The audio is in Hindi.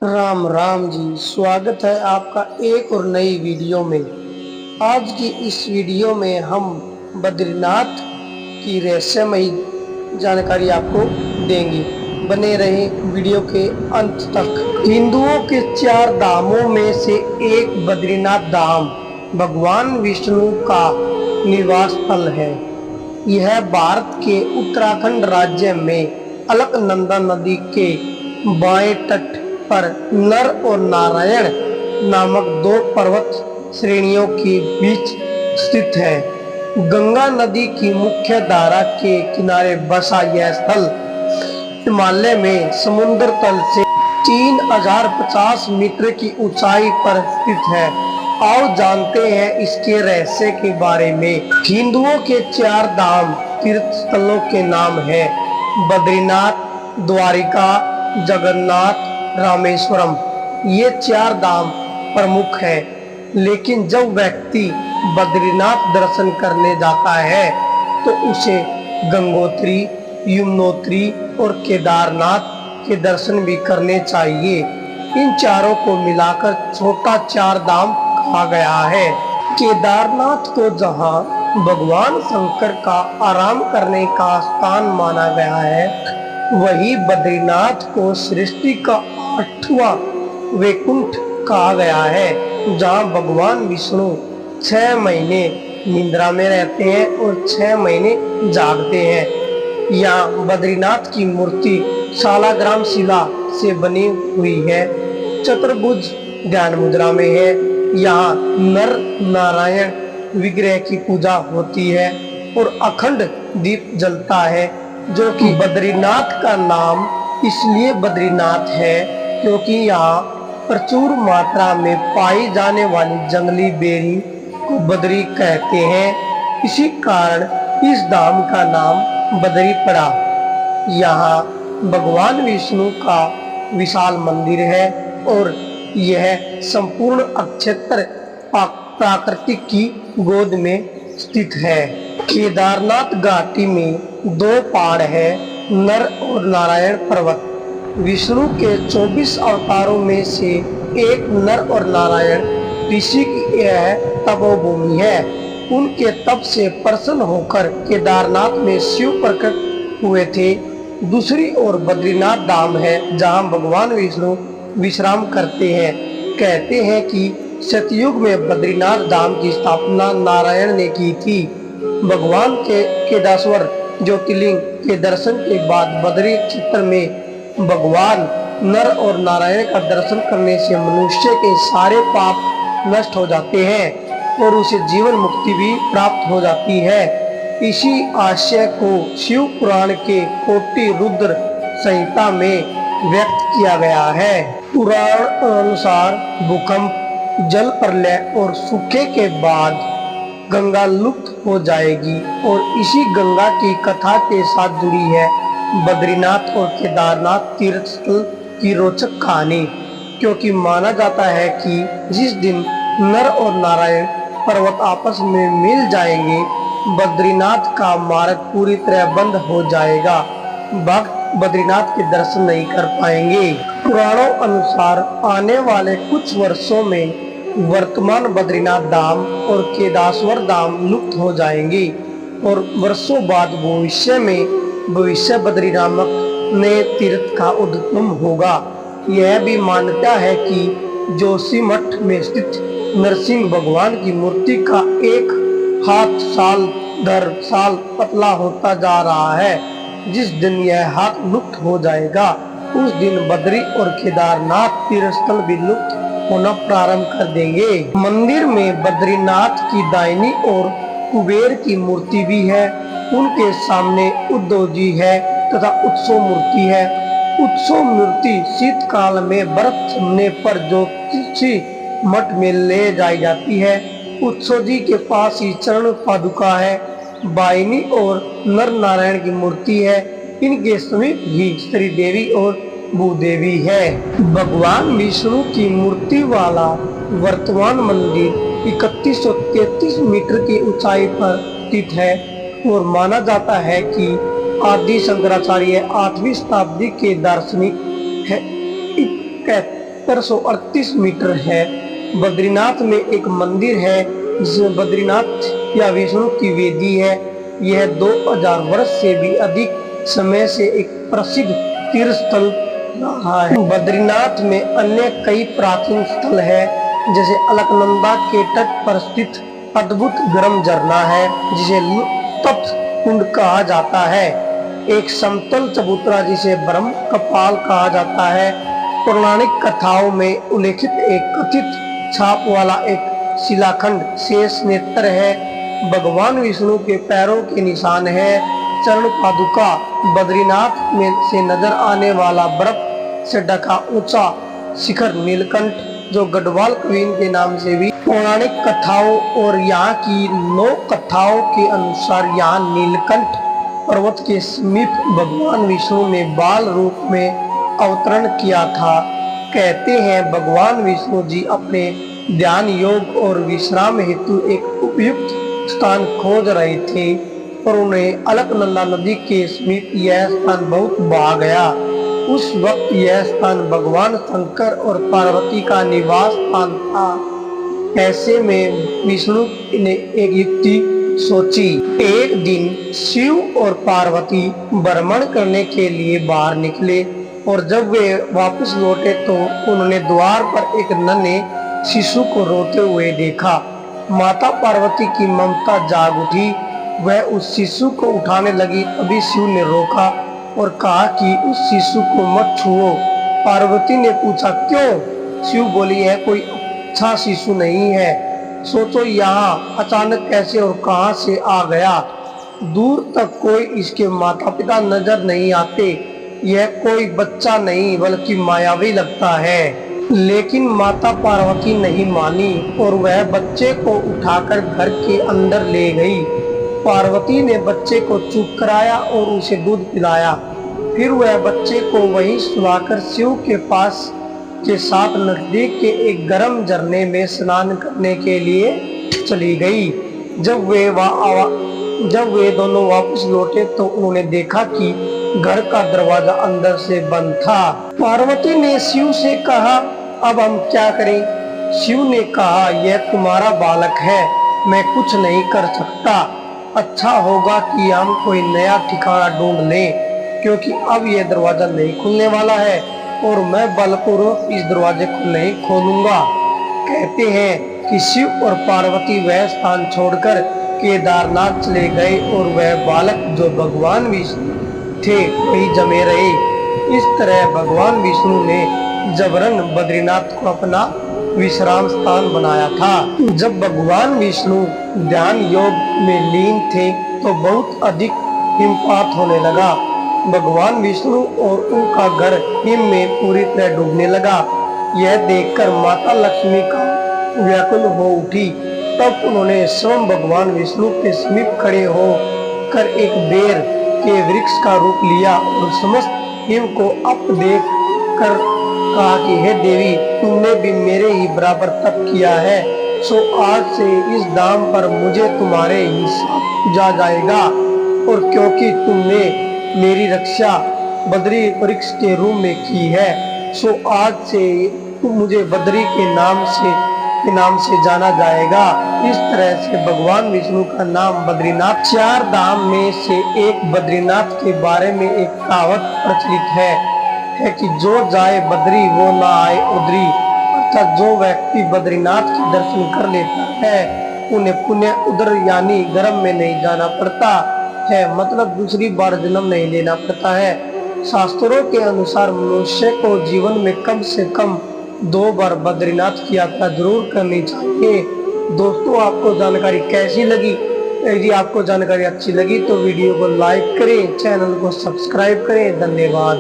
राम राम जी, स्वागत है आपका एक और नई वीडियो में। आज की इस वीडियो में हम बद्रीनाथ की रहस्यमयी जानकारी आपको देंगे। बने रहें वीडियो के अंत तक। हिंदुओं के 4 धामों में से एक बद्रीनाथ धाम भगवान विष्णु का निवास स्थल है। यह भारत के उत्तराखंड राज्य में अलकनंदा नदी के बाएं तट पर नर और नारायण नामक 2 पर्वत श्रेणियों के बीच स्थित है। गंगा नदी की मुख्य धारा के किनारे बसा यह स्थल हिमालय में समुद्र तल से 3050 मीटर की ऊंचाई पर स्थित है। आओ जानते हैं इसके रहस्य के बारे में। हिंदुओं के 4 धाम तीर्थ स्थलों के नाम है बद्रीनाथ, द्वारिका, जगन्नाथ, रामेश्वरम। ये 4 धाम प्रमुख है, लेकिन जब व्यक्ति बद्रीनाथ दर्शन करने जाता है तो उसे गंगोत्री, यमुनोत्री और केदारनाथ के दर्शन भी करने चाहिए। इन चारों को मिलाकर छोटा 4 धाम कहा गया है। केदारनाथ को जहाँ भगवान शंकर का आराम करने का स्थान माना गया है, वही बद्रीनाथ को सृष्टि का 8वां वैकुंठ कहा गया है, जहाँ भगवान विष्णु 6 महीने निद्रा में रहते हैं और 6 महीने जागते हैं। यहाँ बद्रीनाथ की मूर्ति शालाग्राम शिला से बनी हुई है, चतुर्भुज ध्यान मुद्रा में है। यहाँ नर नारायण विग्रह की पूजा होती है और अखंड दीप जलता है, जो कि बद्रीनाथ का नाम इसलिए बद्रीनाथ है क्योंकि यहाँ प्रचुर मात्रा में पाई जाने वाली जंगली बेरी को बद्री कहते हैं। इसी कारण इस धाम का नाम बद्री पड़ा। यहाँ भगवान विष्णु का विशाल मंदिर है और यह संपूर्ण अक्षेत्र प्राकृतिक की गोद में स्थित है। केदारनाथ घाटी में 2 पहाड़ है, नर और नारायण पर्वत। विष्णु के 24 अवतारों में से एक नर और नारायण ऋषि की यह तपोभूमि है। उनके तप से प्रसन्न होकर केदारनाथ में शिव प्रकट हुए थे। दूसरी ओर बद्रीनाथ धाम है, जहां भगवान विष्णु विश्राम करते हैं। कहते हैं कि सतयुग में बद्रीनाथ धाम की स्थापना नारायण ने की थी। भगवान के केदारेश्वर ज्योतिर्लिंग के दर्शन के बाद बद्री क्षेत्र में भगवान नर और नारायण का दर्शन करने से मनुष्य के सारे पाप नष्ट हो जाते हैं और उसे जीवन मुक्ति भी प्राप्त हो जाती है। इसी आशय को शिव पुराण के कोटि रुद्र संहिता में व्यक्त किया गया है। पुराण अनुसार भूकंप, जल प्रलय और सूखे के बाद गंगा लुप्त हो जाएगी और इसी गंगा की कथा के साथ जुड़ी है बद्रीनाथ और केदारनाथ तीर्थ स्थल की रोचक कहानी। क्योंकि माना जाता है कि जिस दिन नर और नारायण पर्वत आपस में मिल जाएंगे, बद्रीनाथ का मार्ग पूरी तरह बंद हो जाएगा। भक्त बद्रीनाथ के दर्शन नहीं कर पाएंगे। पुराणों अनुसार आने वाले कुछ वर्षों में वर्तमान बद्रीनाथ धाम और केदारेश्वर धाम लुप्त हो जाएंगे और वर्षों बाद भविष्य में भविष्य बद्री नामक नए तीर्थ का उद्गम होगा। यह भी मान्यता है कि जोशीमठ में स्थित नरसिंह भगवान की मूर्ति का एक हाथ साल दर साल पतला होता जा रहा है। जिस दिन यह हाथ लुप्त हो जाएगा, उस दिन बद्री और केदारनाथ तीर्थ स्थल भी लुप्त होना प्रारंभ कर देंगे। मंदिर में बद्रीनाथ की दाहिनी ओर कुबेर की मूर्ति भी है। उनके सामने उद्धव जी है तथा उत्सव मूर्ति है। उत्सव मूर्ति शीतकाल में बर्फ जमने पर ज्योतिषी मठ में ले जाई जाती है। उत्सव जी के पास ही चरण पादुका है। बाइनी और नर नारायण की मूर्ति है। इनके समीप ही श्री देवी और भूदेवी है। भगवान विष्णु की मूर्ति वाला वर्तमान मंदिर 3133 मीटर की ऊंचाई पर स्थित है और माना जाता है कि आदि शंकराचार्य 8वीं शताब्दी के दार्शनिक है 7138 मीटर है। बद्रीनाथ में एक मंदिर है जिसमें बद्रीनाथ या विष्णु की वेदी है। यह 2000 वर्ष से भी अधिक समय से एक प्रसिद्ध तीर्थ स्थल रहा है। बद्रीनाथ में अन्य कई प्राचीन स्थल है, जैसे अलकनंदा के तट पर स्थित अद्भुत गर्म झरना है जिसे तप्त कुंड कहा जाता है। एक समतल चबूतरा जिसे ब्रह्म कपाल कहा जाता है। पौराणिक कथाओं में उल्लेखित एक कथित छाप वाला एक शिलाखंड शेष नेत्र है। भगवान विष्णु के पैरों के निशान है। चरण पादुका बद्रीनाथ में से नजर आने वाला बर्फ से ढका ऊंचा शिखर नीलकंठ, जो गढ़वाल क्वीन के नाम से भी पौराणिक कथाओं और यहाँ की लोक कथाओं के अनुसार यहाँ नीलकंठ पर्वत के समीप भगवान विष्णु ने बाल रूप में अवतरण किया था। कहते हैं भगवान विष्णु जी अपने ध्यान योग और विश्राम हेतु एक उपयुक्त स्थान खोज रहे थे और उन्हें अलकनंदा नदी के समीप यह स्थान बहुत भा गया। उस वक्त यह स्थान भगवान शंकर और पार्वती का निवास स्थान था। ऐसे में विष्णु ने एक युक्ति सोची। एक दिन शिव और पार्वती भ्रमण करने के लिए बाहर निकले और जब वे वापस लौटे तो उन्होंने द्वार पर एक नन्हे शिशु को रोते हुए देखा। माता पार्वती की ममता जाग उठी। वह उस शिशु को उठाने लगी, तभी शिव ने रोका और कहा कि उस शिशु को मत छुओ। पार्वती ने पूछा क्यों? शिव बोली है कोई अच्छा शिशु नहीं है। सोचो यहाँ अचानक कैसे और कहां से आ गया। दूर तक कोई इसके माता पिता नजर नहीं आते। यह कोई बच्चा नहीं बल्कि मायावी लगता है। लेकिन माता पार्वती नहीं मानी और वह बच्चे को उठाकर घर के अंदर ले गई। पार्वती ने बच्चे को चुप कराया और उसे दूध पिलाया। फिर वह बच्चे को वहीं सुलाकर शिव के पास के साथ नजदीक के एक गर्म झरने में स्नान करने के लिए चली गई। जब वे दोनों वापस लौटे तो उन्होंने देखा कि घर का दरवाजा अंदर से बंद था। पार्वती ने शिव से कहा अब हम क्या करें? शिव ने कहा यह तुम्हारा बालक है, मैं कुछ नहीं कर सकता। अच्छा होगा कि हम कोई नया ठिकाना ढूंढ लें, क्योंकि अब यह दरवाजा नहीं खुलने वाला है और मैं बलपूर्वक इस दरवाजे को नहीं खोलूंगा। कहते हैं कि शिव और पार्वती वह स्थान छोड़कर केदारनाथ चले गए और वह बालक जो भगवान विष्णु थे वही जमे रहे। इस तरह भगवान विष्णु ने जबरन बद्रीनाथ को अपना विश्राम स्थान बनाया था। जब भगवान विष्णु ध्यान योग में लीन थे तो बहुत अधिक हिमपात होने लगा। भगवान विष्णु और उनका घर हिम में पूरी तरह डूबने लगा। यह देखकर माता लक्ष्मी का व्याकुल हो उठी। तब उन्होंने स्वयं भगवान विष्णु के समीप खड़े होकर एक बेर के वृक्ष का रूप लिया और समस्त हिम को अप देख कर कहा कि हे देवी, तुमने भी मेरे ही बराबर तप किया है, सो आज से इस दाम पर मुझे तुम्हारे ही साथ जा जाएगा। और क्योंकि तुमने मेरी रक्षा बद्री वृक्ष के रूप में की है, सो आज से मुझे बद्री के नाम से जाना जाएगा। इस तरह से भगवान विष्णु का नाम बद्रीनाथ। 4 धाम में से एक बद्रीनाथ के बारे में एक कहावत प्रचलित है कि जो जाए बद्री वो ना आए उधरी। अर्थात जो व्यक्ति बद्रीनाथ के दर्शन कर लेता है उन्हें पुण्य उधर यानी गर्भ में नहीं जाना पड़ता है, मतलब दूसरी बार जन्म नहीं लेना पड़ता है। शास्त्रों के अनुसार मनुष्य को जीवन में कम से कम 2 बार बद्रीनाथ की यात्रा जरूर करनी चाहिए। दोस्तों, आपको जानकारी कैसी लगी? यदि आपको जानकारी अच्छी लगी तो वीडियो को लाइक करें, चैनल को सब्सक्राइब करें। धन्यवाद।